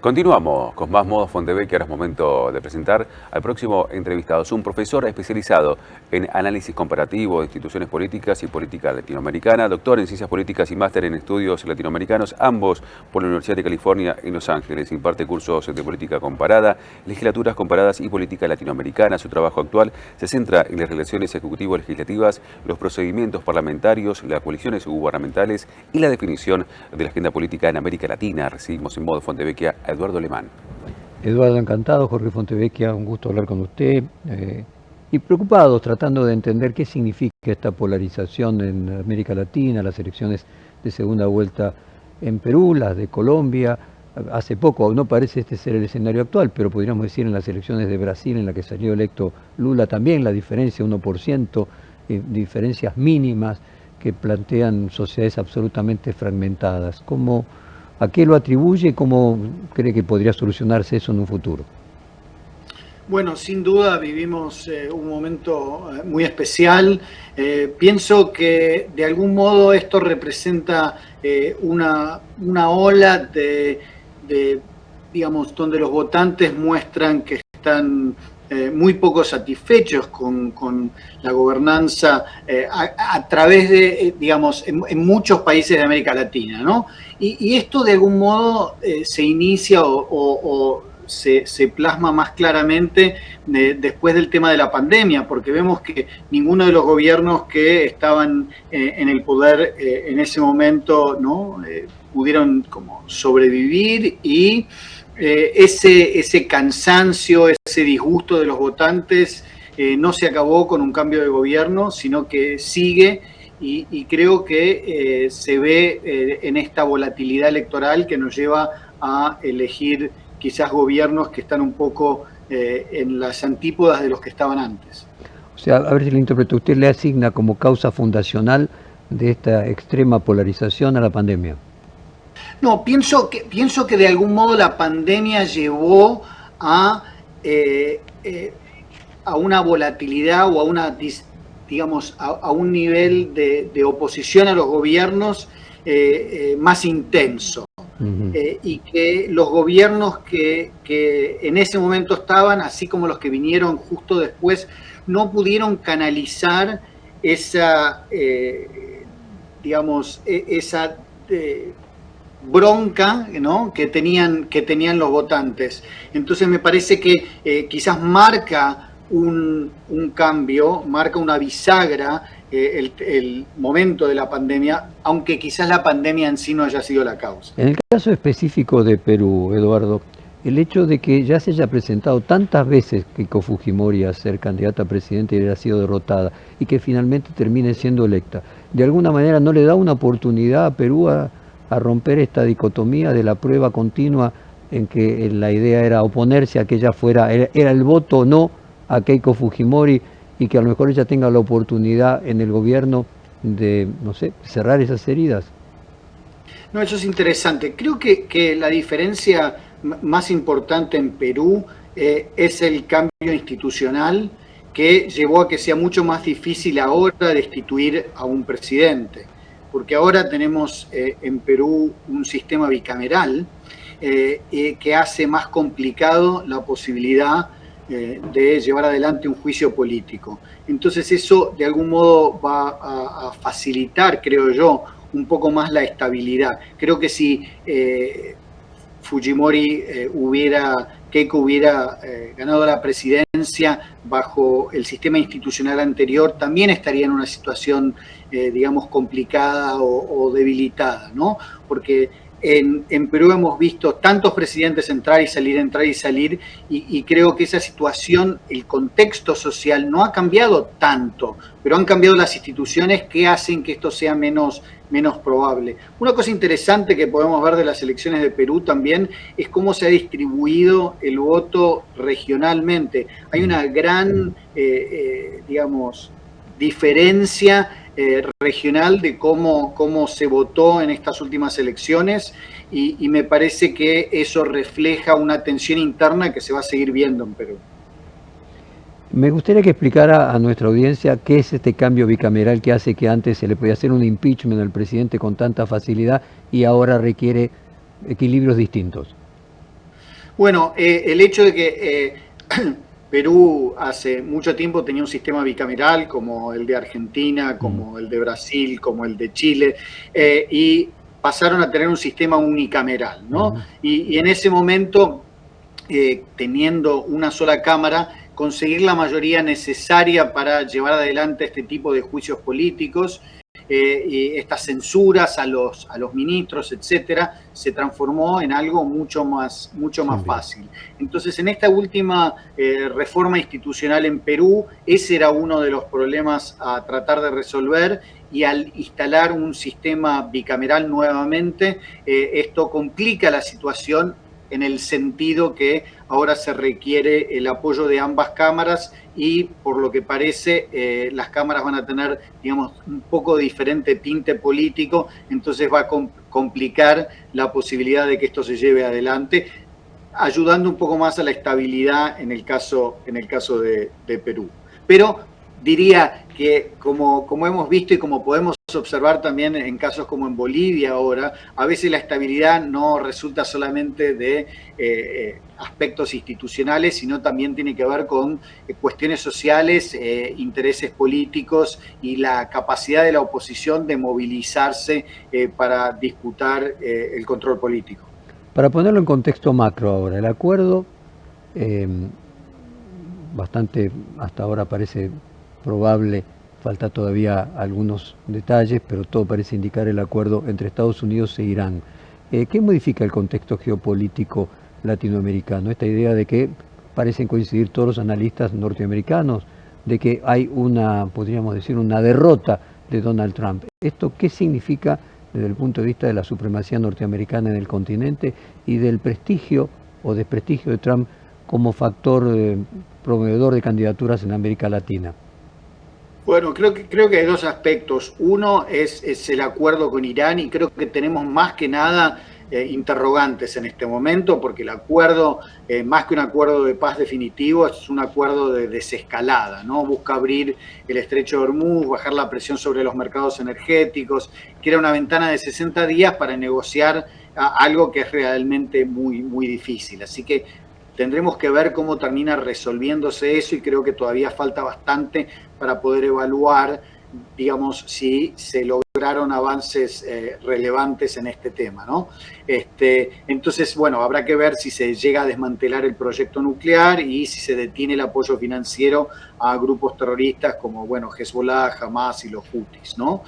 Continuamos con más Modo Fontevecchia. Ahora es momento de presentar al próximo entrevistado. Es un profesor especializado en análisis comparativo de instituciones políticas y política latinoamericana, doctor en ciencias políticas y máster en estudios latinoamericanos, ambos por la Universidad de California en Los Ángeles. Imparte cursos de política comparada, legislaturas comparadas y política latinoamericana. Su trabajo actual se centra en las relaciones ejecutivo-legislativas, los procedimientos parlamentarios, las coaliciones gubernamentales y la definición de la agenda política en América Latina. Recibimos en Modo Fontevecchia a Eduardo Alemán. Eduardo, encantado. Jorge Fontevecchia, un gusto hablar con usted. Y preocupados, tratando de entender qué significa esta polarización en América Latina, las elecciones de segunda vuelta en Perú, las de Colombia. Hace poco, no parece este ser el escenario actual, pero podríamos decir en las elecciones de Brasil, en la que salió electo Lula, también la diferencia, 1%, diferencias mínimas que plantean sociedades absolutamente fragmentadas. ¿A qué lo atribuye y cómo cree que podría solucionarse eso en un futuro? Bueno, sin duda vivimos un momento muy especial. Pienso que de algún modo esto representa una ola de, digamos, donde los votantes muestran que están muy poco satisfechos con la gobernanza a través de, digamos, en muchos países de América Latina, ¿no? Y esto de algún modo se inicia o se plasma más claramente después del tema de la pandemia, porque vemos que ninguno de los gobiernos que estaban en el poder en ese momento, ¿no? Pudieron como sobrevivir y ese cansancio, ese disgusto de los votantes no se acabó con un cambio de gobierno, sino que sigue y creo que se ve en esta volatilidad electoral que nos lleva a elegir quizás gobiernos que están un poco en las antípodas de los que estaban antes. O sea, a ver si le interpreto, usted le asigna como causa fundacional de esta extrema polarización a la pandemia. No, pienso que de algún modo la pandemia llevó a una volatilidad o a una, digamos, a un nivel de oposición a los gobiernos más intenso. Y que los gobiernos que en ese momento estaban, así como los que vinieron justo después, no pudieron canalizar esa, digamos, esa bronca, ¿no? que tenían los votantes. Entonces me parece que quizás marca un cambio, marca una bisagra el momento de la pandemia, aunque quizás la pandemia en sí no haya sido la causa. En el caso específico de Perú, Eduardo, el hecho de que ya se haya presentado tantas veces Keiko Fujimori a ser candidata a presidente y haya sido derrotada, y que finalmente termine siendo electa, ¿de alguna manera no le da una oportunidad a Perú a romper esta dicotomía de la prueba continua en que la idea era oponerse a que ella fuera, era el voto o no a Keiko Fujimori, y que a lo mejor ella tenga la oportunidad en el gobierno de, no sé, cerrar esas heridas? No, eso es interesante. Creo que la diferencia más importante en Perú es el cambio institucional que llevó a que sea mucho más difícil ahora destituir a un presidente, porque ahora tenemos en Perú un sistema bicameral que hace más complicado la posibilidad de llevar adelante un juicio político. Entonces eso de algún modo va a facilitar, creo yo, un poco más la estabilidad. Creo que si Keiko hubiera ganado la presidencia bajo el sistema institucional anterior, también estaría en una situación, digamos, complicada o debilitada, ¿no? Porque en Perú hemos visto tantos presidentes entrar y salir, y creo que esa situación, el contexto social no ha cambiado tanto, pero han cambiado las instituciones que hacen que esto sea menos probable. Una cosa interesante que podemos ver de las elecciones de Perú también es cómo se ha distribuido el voto regionalmente. Hay una gran, digamos, diferencia regional de cómo se votó en estas últimas elecciones y me parece que eso refleja una tensión interna que se va a seguir viendo en Perú. Me gustaría que explicara a nuestra audiencia qué es este cambio bicameral que hace que antes se le podía hacer un impeachment al presidente con tanta facilidad y ahora requiere equilibrios distintos. Bueno, el hecho de que Perú hace mucho tiempo tenía un sistema bicameral como el de Argentina, como el de Brasil, como el de Chile, y pasaron a tener un sistema unicameral, ¿no? Y en ese momento, teniendo una sola cámara, conseguir la mayoría necesaria para llevar adelante este tipo de juicios políticos, y estas censuras a los ministros, etcétera, se transformó en algo mucho más fácil. Entonces, en esta última reforma institucional en Perú, ese era uno de los problemas a tratar de resolver, y al instalar un sistema bicameral nuevamente, esto complica la situación en el sentido que ahora se requiere el apoyo de ambas cámaras, y por lo que parece las cámaras van a tener, digamos, un poco diferente tinte político, entonces va a complicar la posibilidad de que esto se lleve adelante, ayudando un poco más a la estabilidad en el caso de Perú. Pero diría que, como hemos visto y como podemos observar también en casos como en Bolivia ahora, a veces la estabilidad no resulta solamente de aspectos institucionales, sino también tiene que ver con cuestiones sociales, intereses políticos y la capacidad de la oposición de movilizarse para disputar el control político. Para ponerlo en contexto macro ahora, el acuerdo bastante, hasta ahora parece probable, falta todavía algunos detalles, pero todo parece indicar el acuerdo entre Estados Unidos e Irán. ¿Qué modifica el contexto geopolítico latinoamericano? Esta idea de que parecen coincidir todos los analistas norteamericanos, de que hay una, podríamos decir, una derrota de Donald Trump. ¿Esto qué significa desde el punto de vista de la supremacía norteamericana en el continente y del prestigio o desprestigio de Trump como factor proveedor de candidaturas en América Latina? Bueno, creo que hay dos aspectos. Uno es el acuerdo con Irán, y creo que tenemos más que nada interrogantes en este momento, porque el acuerdo, más que un acuerdo de paz definitivo, es un acuerdo de desescalada, ¿no? Busca abrir el estrecho de Hormuz, bajar la presión sobre los mercados energéticos, que era una ventana de 60 días para negociar algo que es realmente muy difícil. Así que tendremos que ver cómo termina resolviéndose eso, y creo que todavía falta bastante para poder evaluar, digamos, si se lograron avances relevantes en este tema, ¿no? Entonces, bueno, habrá que ver si se llega a desmantelar el proyecto nuclear y si se detiene el apoyo financiero a grupos terroristas como, bueno, Hezbollah, Hamas y los Houthis, ¿no?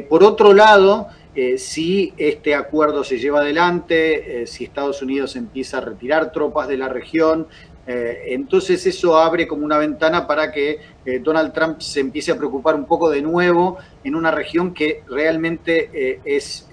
Por otro lado, si este acuerdo se lleva adelante, si Estados Unidos empieza a retirar tropas de la región, entonces eso abre como una ventana para que Donald Trump se empiece a preocupar un poco de nuevo en una región que realmente es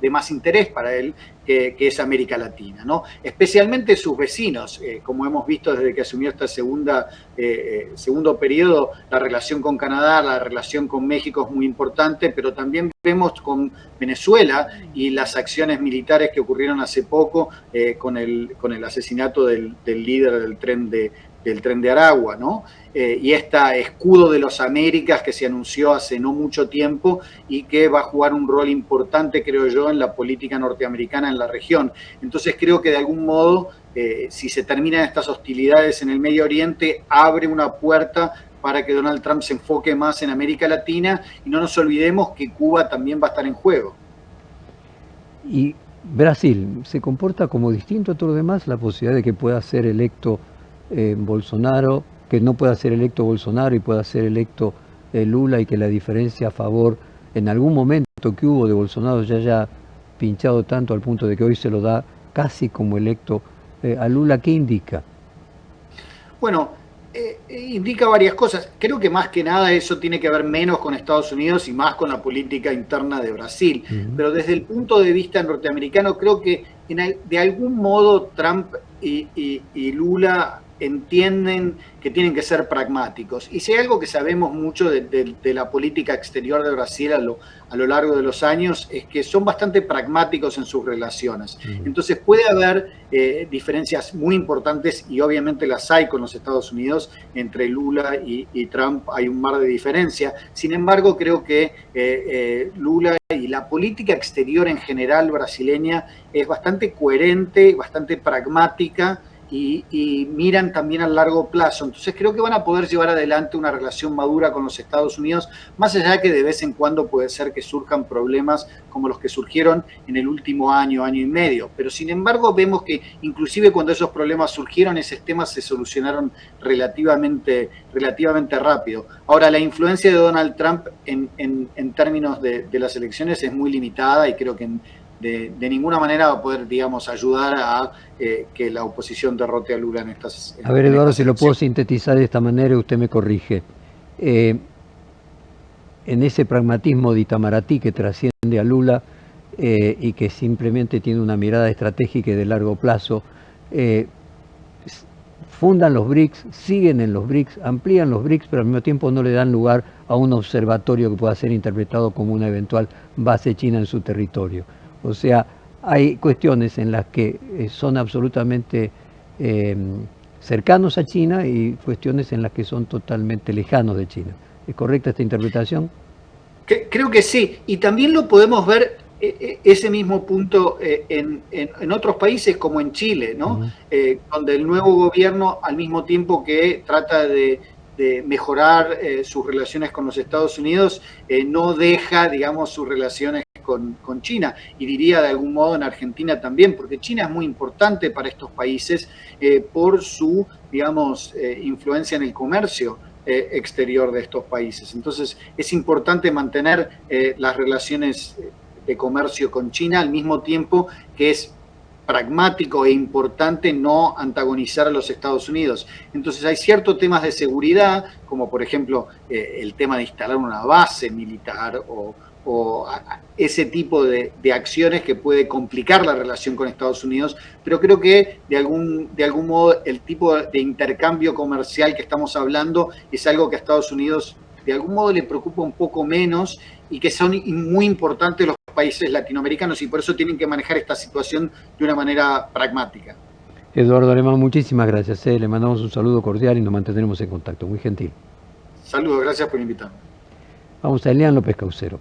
de más interés para él, que es América Latina, ¿no? Especialmente sus vecinos, como hemos visto desde que asumió esta segundo periodo, la relación con Canadá, la relación con México es muy importante, pero también vemos con Venezuela y las acciones militares que ocurrieron hace poco con el asesinato del líder del tren de Aragua, ¿no? Y este escudo de los Américas que se anunció hace no mucho tiempo y que va a jugar un rol importante, creo yo, en la política norteamericana en la región. Entonces creo que de algún modo, si se terminan estas hostilidades en el Medio Oriente, abre una puerta para que Donald Trump se enfoque más en América Latina, y no nos olvidemos que Cuba también va a estar en juego. Y Brasil, ¿se comporta como distinto a todo lo demás? La posibilidad de que pueda ser electo Bolsonaro, que no pueda ser electo Bolsonaro y pueda ser electo Lula, y que la diferencia a favor en algún momento que hubo de Bolsonaro ya haya pinchado tanto al punto de que hoy se lo da casi como electo a Lula. ¿Qué indica? Bueno, indica varias cosas. Creo que más que nada eso tiene que ver menos con Estados Unidos y más con la política interna de Brasil. Pero desde el punto de vista norteamericano, creo que de algún modo Trump y Lula entienden que tienen que ser pragmáticos. Y si hay algo que sabemos mucho de la política exterior de Brasil a lo largo de los años, es que son bastante pragmáticos en sus relaciones. Entonces puede haber diferencias muy importantes, y obviamente las hay con los Estados Unidos. Entre Lula y Trump hay un mar de diferencia. Sin embargo, creo que Lula y la política exterior en general brasileña es bastante coherente, bastante pragmática, y miran también a largo plazo. Entonces creo que van a poder llevar adelante una relación madura con los Estados Unidos, más allá de que de vez en cuando puede ser que surjan problemas como los que surgieron en el último año, año y medio. Pero sin embargo vemos que inclusive cuando esos problemas surgieron, esos temas se solucionaron relativamente rápido. Ahora, la influencia de Donald Trump en términos de las elecciones es muy limitada, y creo que de ninguna manera va a poder, digamos, ayudar a que la oposición derrote a Lula en estas A ver, Eduardo, si lo puedo elecciones. sintetizar de esta manera y usted me corrige. En ese pragmatismo de Itamaraty que trasciende a Lula y que simplemente tiene una mirada estratégica y de largo plazo, fundan los BRICS, siguen en los BRICS, amplían los BRICS, pero al mismo tiempo no le dan lugar a un observatorio que pueda ser interpretado como una eventual base china en su territorio. O sea, hay cuestiones en las que son absolutamente cercanos a China y cuestiones en las que son totalmente lejanos de China. ¿Es correcta esta interpretación? Creo que sí, y también lo podemos ver ese mismo punto en otros países como en Chile, ¿no? Donde el nuevo gobierno, al mismo tiempo que trata de mejorar sus relaciones con los Estados Unidos, no deja, digamos, sus relaciones con China, y diría de algún modo en Argentina también, porque China es muy importante para estos países por su, digamos, influencia en el comercio exterior de estos países. Entonces es importante mantener las relaciones de comercio con China, al mismo tiempo que es pragmático e importante no antagonizar a los Estados Unidos. Entonces hay ciertos temas de seguridad, como por ejemplo el tema de instalar una base militar o ese tipo de acciones que puede complicar la relación con Estados Unidos, pero creo que de algún modo el tipo de intercambio comercial que estamos hablando es algo que a Estados Unidos de algún modo le preocupa un poco menos, y que son muy importantes los países latinoamericanos, y por eso tienen que manejar esta situación de una manera pragmática. Eduardo Alemán, muchísimas gracias. Le mandamos un saludo cordial y nos mantendremos en contacto. Muy gentil. Saludos, gracias por invitarme. Vamos a Elian López Caucero.